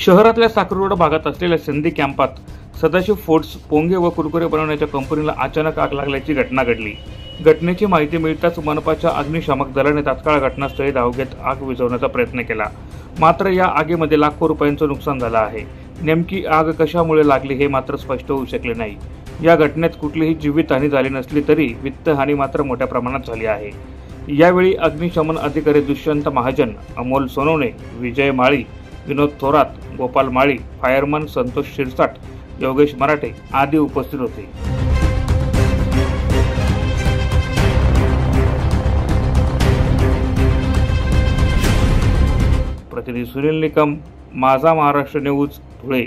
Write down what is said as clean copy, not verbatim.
शहरातल्या साखर भागात असलेल्या सिंधी कॅम्पात सदाशिव फूड्स पोंगे व कुरकुरे बनवण्याच्या कंपनीला अचानक आग लागल्याची घटना घडली। घटनेची माहिती मिळताच मनपाच्या अग्निशामक दलाने तात्काळ घटनास्थळी धाव घेत आग विझवण्याचा प्रयत्न केला। मात्र या आगीमध्ये लाखो रुपयांचं नुकसान झालं आहे। नेमकी आग कशामुळे लागली हे मात्र स्पष्ट होऊ शकले नाही। या घटनेत कुठलीही जीवितहानी झाली नसली तरी वित्तहानी मात्र मोठ्या प्रमाणात झाली आहे। यावेळी अग्निशमन अधिकारी दुष्यंत महाजन, अमोल सोनवणे, विजय माळी, विनोद थोरात, गोपाल माळी, फायरमन संतोष शिरसाट, योगेश मराठे आदी उपस्थित होते। प्रतिनिधी सुनील निकम, माझा महाराष्ट्र न्यूज, धुळे।